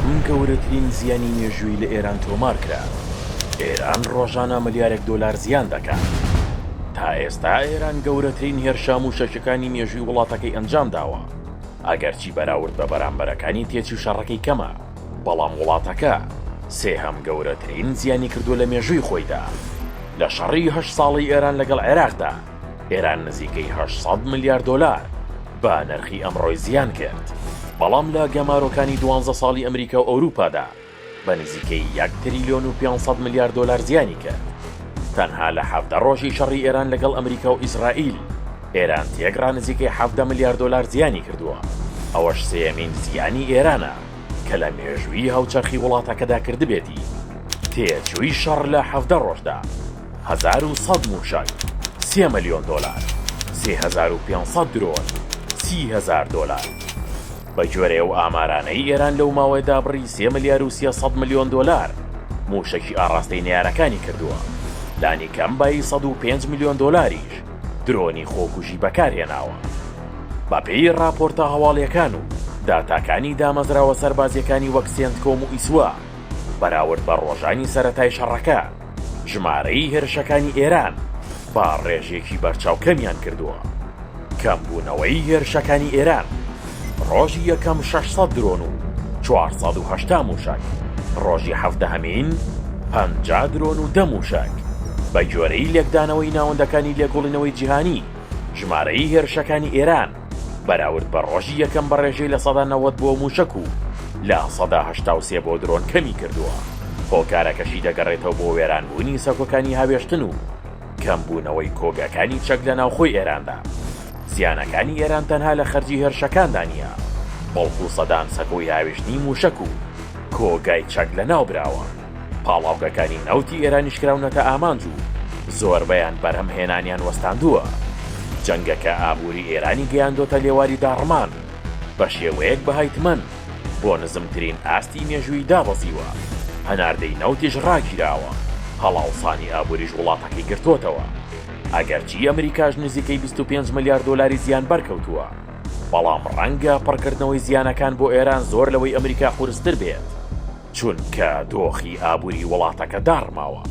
یەکەم گەورەترین زیانی مێژووی لە ئێران تۆمار کرا. ئێران ڕۆژانە ملیارێک دۆلار زیان دەکات. تا ئێستا ئێران گەورەترین هێرشا موشەکەکانی مێژووی وڵاتەکەی ئەنجام داوە. ئەگەرچی بەراورد بە بەرامبەرەکانی تێچی و شەڕەکەی کەمە، بەڵام وڵاتەکە سێهەم گەورەترین زیانی کردو لە مێژووی خۆیدا. لە شەڕی 8 ساڵی ئێران لەگەڵ عێراقدا، ئێران نزیکەی 800 ملیار دۆلار بە نرخی ئەمڕۆی زیان کرد. بەڵام لە گەمارۆکانی 12 ساڵی ئەمریکا و ئەوروپادا بە نزیکەی 1 تریلیۆن و 500 ملیار دۆلار زیانی کرد. تەنها لە 17 ڕۆژی شەڕی ئێران لەگەڵ ئەمریکا و ئیسرائیل، ئێران تێگرا نزیکەی 17 ملیار دۆلار زیانی کردووە. ئەوەش سێیەمین زیانی ئێرانە کە لە مێژووی هاوچەرخی وڵاتەکەدا کردبێتی. تێچووی شەڕ لە 17 ڕۆژدا 1100 موشک، 3 ملیۆن دۆلار، 3500 درۆن، 30,000 دۆلار. بە گوێرە و ئامارانەی ئێران لەو ماوەیەدا بڕی 3 ملیار و 300 ملیۆن دۆلار موشکی ئاڕاستەی نەیارەکانی کردووە. لانی کەم بای 105 ملیۆن دۆلاریش درۆنی خۆکوژی بەکارهێناوە. بەپێی راپۆرتە هەواڵیەکان و داتاکانی دامەزراوە سەربازیەکانی وەک سێنتکۆم و ئیسوا، بەراورد بە ڕۆژانی سەرەتای شەڕەکە، ژمارەی هێرشەکانی ئێران با ڕێژێکی بەرچاو کەمیان کردووە. کەمبوونەوەی هێرشەکانی ئێران ڕۆژی یەکەم 600 درۆن و 480 موشک، ڕۆژی هەفتەهەمین 50 درۆن و 10 موشک. بە گوێرەی لێکدانەوەی ناوەندەکانی لێکۆڵینەوەی جیهانی، ژمارەی هێرشەکانی ئێران بەراورد بە ڕۆژی یەکەم بە ڕێژەی لە 90 بۆ موشک و لە 83 بۆ درۆن کەمی کردووە. هۆکارەکەشی دەگەڕێتەوە بۆ وێرانبوونی سەکۆکانی هاوێشتن و کەمبوونەوەی کۆگەکانی چەک لە ناوخۆی ئێراندا. زیانەکانی ئێران تەنها لە خەرجی هێرشەکاندا نیە، بەڵکو سەدان سەکۆی هاوێشتنی موشک و کۆگای چەک لە ناو براوە. پاڵاوگەکانی نەوتی ئێرانیش کراونەتە ئامانج و زۆربەیان بەرهەم هێنانیان وەستاندووە. جەنگەکە ئابووری ئێرانی گەیاندۆتە لێواری داڕمان بە شێوەیەک بەهایتمەن بۆ نزمترین ئاستی مێژووی دابەزیوە. هەناردەی نەوتیش ڕاگیراوە، هەڵاوسانی ئابووریش وڵاتەکەی گرتوتەوە. ئەگەرچی ئەمریکاش نزیکەی 25 ملیار دۆلاری زیان بەرکەوتووە، بەڵام ڕەنگە پڕکردنەوەی زیانەکان بۆ ئێران زۆر لەوەی ئەمریکا قورستر بێت، چونکە دۆخی ئابووری وڵاتەکە داڕماوە.